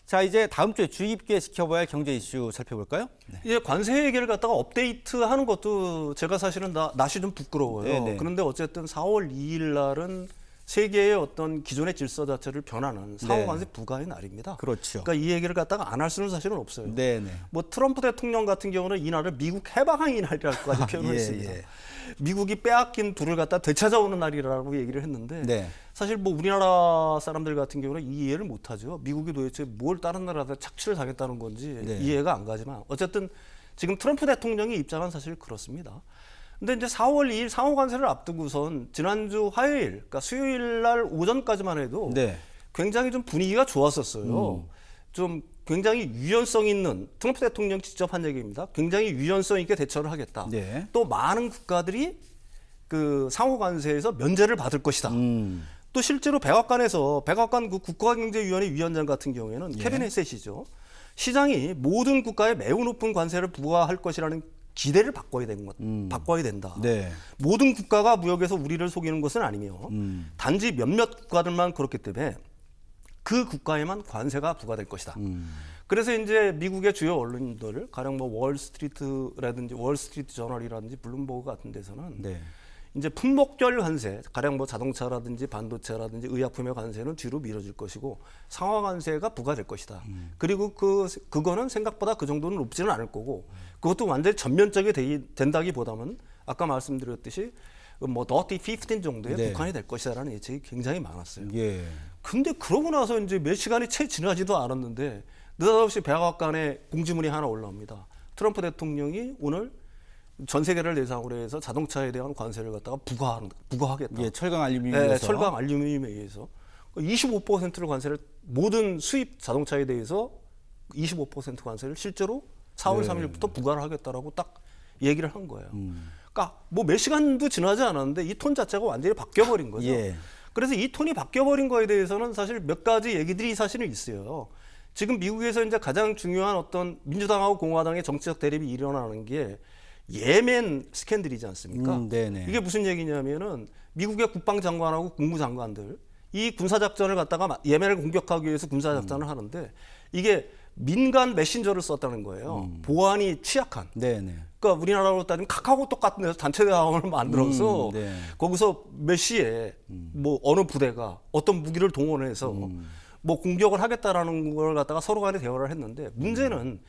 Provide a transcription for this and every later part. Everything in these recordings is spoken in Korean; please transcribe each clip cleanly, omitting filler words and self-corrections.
자, 이제 다음 주에 주의 깊게 지켜봐야 할 경제 이슈 살펴볼까요? 네. 이제 관세 얘기를 갖다가 업데이트하는 것도 제가 사실은 낯이 좀 부끄러워요. 네네. 그런데 어쨌든 4월 2일 날은 세계의 어떤 기존의 질서 자체를 변하는 상호 관세 부과의 날입니다. 그렇죠. 그러니까 이 얘기를 갖다가 안 할 수는 사실은 없어요. 네네. 뭐 트럼프 대통령 같은 경우는 이 날을 미국 해방의 날이라고까지 표현을 예, 했습니다. 예. 미국이 빼앗긴 둘을 갖다 되찾아오는 날이라고 얘기를 했는데 네. 사실 뭐 우리나라 사람들 같은 경우는 이해를 못하죠. 미국이 도대체 뭘 다른 나라한테 착취를 당했다는 건지 네. 이해가 안 가지만 어쨌든 지금 트럼프 대통령의 입장은 사실 그렇습니다. 근데 이제 4월 2일 상호 관세를 앞두고선 지난주 화요일, 그러니까 수요일 날 오전까지만 해도 네. 굉장히 좀 분위기가 좋았었어요. 좀 굉장히 유연성 있는 트럼프 대통령 직접 한 얘기입니다. 굉장히 유연성 있게 대처를 하겠다. 네. 또 많은 국가들이 그 상호 관세에서 면제를 받을 것이다. 또 실제로 백악관 그 국가경제위원회 위원장 같은 경우에는 케빈 헤셋이죠. 시장이 모든 국가에 매우 높은 관세를 부과할 것이라는 기대를 바꿔야 된다. 네. 모든 국가가 무역에서 우리를 속이는 것은 아니며 단지 몇몇 국가들만 그렇기 때문에 그 국가에만 관세가 부과될 것이다. 그래서 이제 미국의 주요 언론들, 가령 뭐 월스트리트 저널이라든지 블룸버그 같은 데서는 네. 이제 품목별 관세, 가령 뭐 자동차라든지 반도체라든지 의약품의 관세는 뒤로 미뤄질 것이고 상하 관세가 부과될 것이다. 그리고 그거는 생각보다 그 정도는 높지는 않을 거고 그것도 완전히 전면적이 된다기보다는 아까 말씀드렸듯이 뭐 더티 15 정도의 네. 북한이 될 것이다라는 예측이 굉장히 많았어요. 예. 근데 그러고 나서 이제 몇 시간이 채 지나지도 않았는데 느닷없이 백악관에 공지문이 하나 올라옵니다. 트럼프 대통령이 오늘 전 세계를 대상으로 해서 자동차에 대한 관세를 갖다가 부과하겠다. 예, 철강 알루미늄에 네, 철강 알루미늄에 의해서 25%를 관세를 모든 수입 자동차에 대해서 25% 관세를 실제로 4월 3일부터 부과를 하겠다라고 딱 얘기를 한 거예요. 그러니까 뭐 몇 시간도 지나지 않았는데 이 톤 자체가 완전히 바뀌어 버린 거죠. 예. 그래서 이 톤이 바뀌어 버린 거에 대해서는 사실 몇 가지 얘기들이 사실은 있어요. 지금 미국에서 이제 가장 중요한 어떤 민주당하고 공화당의 정치적 대립이 일어나는 게 예멘 스캔들이지 않습니까? 네네. 이게 무슨 얘기냐면은 미국의 국방장관하고 국무장관들 이 군사작전을 갖다가 예멘을 공격하기 위해서 군사작전을 하는데 이게 민간 메신저를 썼다는 거예요. 보안이 취약한. 네네. 그러니까 우리나라로 따지면 카카오톡 같은 데서 단체 대화를 만들어서 네. 거기서 몇 시에 뭐 어느 부대가 어떤 무기를 동원해서 뭐 공격을 하겠다라는 걸 갖다가 서로 간에 대화를 했는데 문제는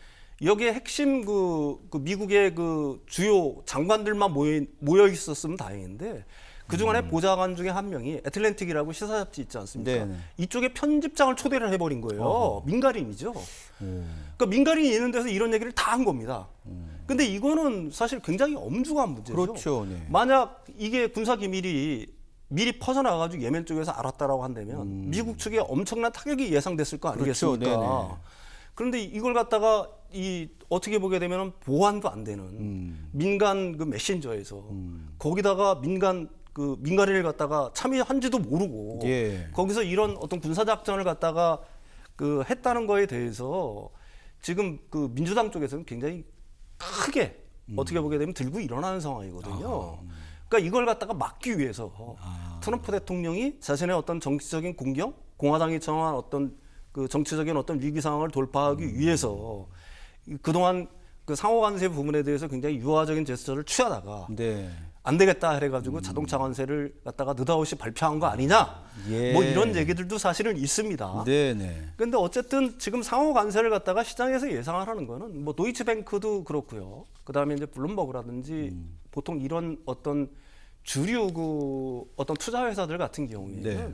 여기에 핵심 그 미국의 그 주요 장관들만 모여 있었으면 다행인데 그중간에 보좌관 중에 한 명이 애틀랜틱이라고 시사 잡지 있지 않습니까? 네네. 이쪽에 편집장을 초대를 해버린 거예요. 민간인이죠. 그러니까 민간인이 있는 데서 이런 얘기를 다 한 겁니다. 근데 이거는 사실 굉장히 엄중한 문제죠. 그렇죠. 네. 만약 이게 군사 기밀이 미리 퍼져나가지고 예멘 쪽에서 알았다라고 한다면 미국 측에 엄청난 타격이 예상됐을 거 아니겠습니까? 그렇죠. 네네. 그런데 이걸 갖다가 어떻게 보게 되면 보안도 안 되는 민간 그 메신저에서 거기다가 민간인을 갖다가 참여한지도 모르고 예. 거기서 이런 어떤 군사 작전을 갖다가 했다는 거에 대해서 지금 그 민주당 쪽에서는 굉장히 크게 어떻게 보게 되면 들고 일어나는 상황이거든요. 그러니까 이걸 갖다가 막기 위해서 트럼프 대통령이 자신의 어떤 정치적인 공격, 공화당이 정한 어떤 그 정치적인 어떤 위기 상황을 돌파하기 위해서 그동안 그 상호 관세 부분에 대해서 굉장히 유화적인 제스처를 취하다가 네. 안 되겠다 해가지고 자동차 관세를 갖다가 느닷없이 발표한 거 아니냐? 예. 뭐 이런 얘기들도 사실은 있습니다. 네네. 그런데 어쨌든 지금 상호 관세를 갖다가 시장에서 예상을 하는 거는 뭐 도이치뱅크도 그렇고요. 그다음에 이제 블룸버그라든지 보통 이런 어떤 주류 그 어떤 투자 회사들 같은 경우에는 네.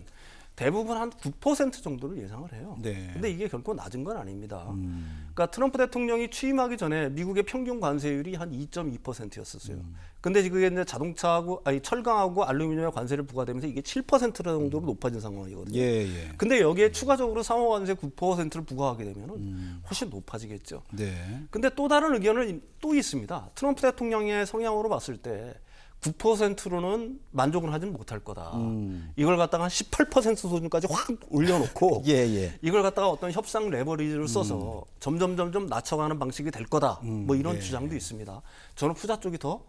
대부분 한 9% 정도를 예상을 해요. 네. 근데 이게 결코 낮은 건 아닙니다. 그러니까 트럼프 대통령이 취임하기 전에 미국의 평균 관세율이 한 2.2%였었어요. 근데 그게 이제 철강하고 알루미늄에 관세를 부과되면서 이게 7% 정도로 높아진 상황이거든요. 예, 예. 근데 여기에 추가적으로 상호 관세 9%를 부과하게 되면은 훨씬 높아지겠죠. 네. 근데 또 다른 의견은 또 있습니다. 트럼프 대통령의 성향으로 봤을 때 9%로는 만족을 하지는 못할 거다. 이걸 갖다가 한 18% 수준까지 확 올려놓고 예, 예. 이걸 갖다가 어떤 협상 레버리지를 써서 점점 낮춰가는 방식이 될 거다. 뭐 이런 주장도 있습니다. 저는 후자 쪽이 더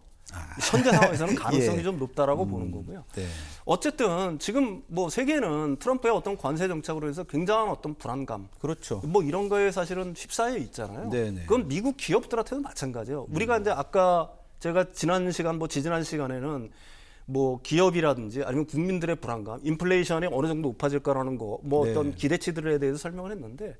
현재 상황에서는 가능성이 예. 좀 높다라고 보는 거고요. 네. 어쨌든 지금 뭐 세계는 트럼프의 어떤 관세 정책으로 해서 굉장한 어떤 불안감, 그렇죠. 뭐 이런 거에 사실은 휩싸여 있잖아요. 네네. 그건 미국 기업들한테도 마찬가지예요. 우리가 이제 아까 제가 지난 시간 뭐 지지난 시간에는 뭐 기업이라든지 아니면 국민들의 불안감, 인플레이션이 어느 정도 높아질 거라는 거, 뭐 네. 어떤 기대치들에 대해서 설명을 했는데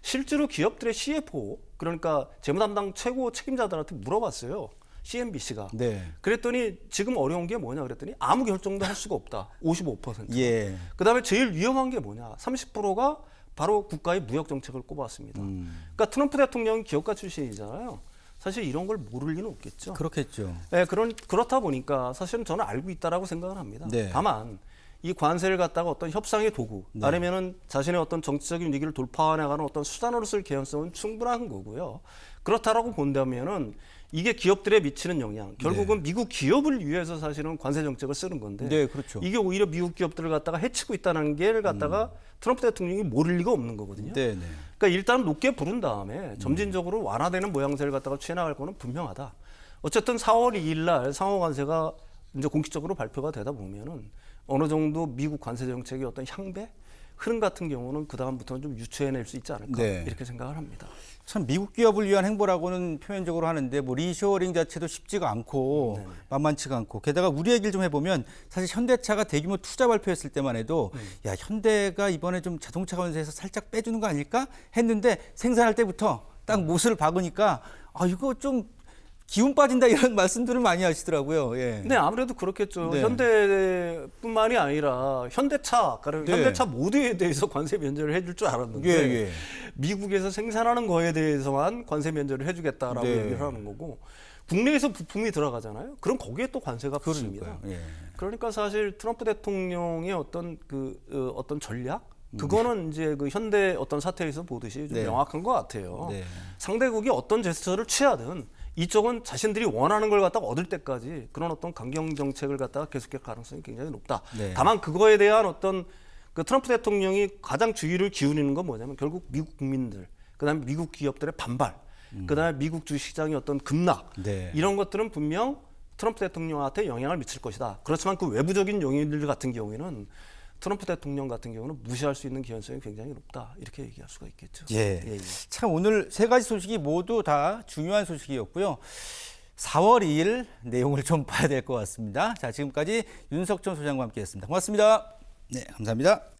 실제로 기업들의 CFO, 그러니까 재무 담당 최고 책임자들한테 물어봤어요. CNBC가. 네. 그랬더니 지금 어려운 게 뭐냐 그랬더니 아무 결정도 할 수가 없다. 55%. 예. 그다음에 제일 위험한 게 뭐냐? 30%가 바로 국가의 무역 정책을 꼽았습니다. 그러니까 트럼프 대통령은 기업가 출신이잖아요. 사실 이런 걸 모를 리는 없겠죠. 그렇겠죠. 네, 그렇다 보니까 사실은 저는 알고 있다라고 생각을 합니다. 네. 다만 이 관세를 갖다가 어떤 협상의 도구, 네. 아니면은 자신의 어떤 정치적인 위기를 돌파해 나가는 어떤 수단으로 쓸 개연성은 충분한 거고요. 그렇다라고 본다면은 이게 기업들에 미치는 영향, 결국은 미국 기업을 위해서 사실은 관세 정책을 쓰는 건데, 네, 그렇죠. 이게 오히려 미국 기업들을 갖다가 해치고 있다는 게를 갖다가 트럼프 대통령이 모를 리가 없는 거거든요. 네, 네. 그러니까 일단 높게 부른 다음에 점진적으로 완화되는 모양새를 갖다가 취해나갈 거는 분명하다. 어쨌든 4월 2일 날 상호 관세가 이제 공식적으로 발표가 되다 보면은 어느 정도 미국 관세 정책의 어떤 향배 흐름 같은 경우는 그 다음부터는 좀 유추해낼 수 있지 않을까 네. 이렇게 생각을 합니다. 참 미국 기업을 위한 행보라고는 표면적으로 하는데 뭐 리쇼어링 자체도 쉽지가 않고 만만치가 않고 게다가 우리 얘기를 좀 해보면 사실 현대차가 대규모 투자 발표했을 때만 해도 야 현대가 이번에 좀 자동차 관세에서 살짝 빼주는 거 아닐까 했는데 생산할 때부터 딱 못을 박으니까 아 이거 좀 기운 빠진다 이런 말씀들을 많이 하시더라고요. 예. 네, 아무래도 그렇겠죠. 네. 현대뿐만이 아니라 현대차, 그러니까 네. 현대차 모두에 대해서 관세 면제를 해줄 줄 알았는데 예, 예. 미국에서 생산하는 거에 대해서만 관세 면제를 해주겠다라고 네. 얘기를 하는 거고 국내에서 부품이 들어가잖아요. 그럼 거기에 또 관세가 붙습니다. 그러니까요. 예. 그러니까 사실 트럼프 대통령의 어떤 어떤 전략 그거는 이제 그 현대 어떤 사태에서 보듯이 좀 네. 명확한 것 같아요. 네. 상대국이 어떤 제스처를 취하든 이쪽은 자신들이 원하는 걸 갖다가 얻을 때까지 그런 어떤 강경 정책을 갖다가 계속할 가능성이 굉장히 높다. 네. 다만 그거에 대한 어떤 그 트럼프 대통령이 가장 주의를 기울이는 건 뭐냐면 결국 미국 국민들, 그다음에 미국 기업들의 반발, 그다음에 미국 주식시장의 어떤 급락 네. 이런 것들은 분명 트럼프 대통령한테 영향을 미칠 것이다. 그렇지만 그 외부적인 요인들 같은 경우에는 트럼프 대통령 같은 경우는 무시할 수 있는 개연성이 굉장히 높다. 이렇게 얘기할 수가 있겠죠. 예. 예, 예. 참 오늘 세 가지 소식이 모두 다 중요한 소식이었고요. 4월 2일 내용을 좀 봐야 될 것 같습니다. 자, 지금까지 윤석천 소장과 함께했습니다. 고맙습니다. 네, 감사합니다.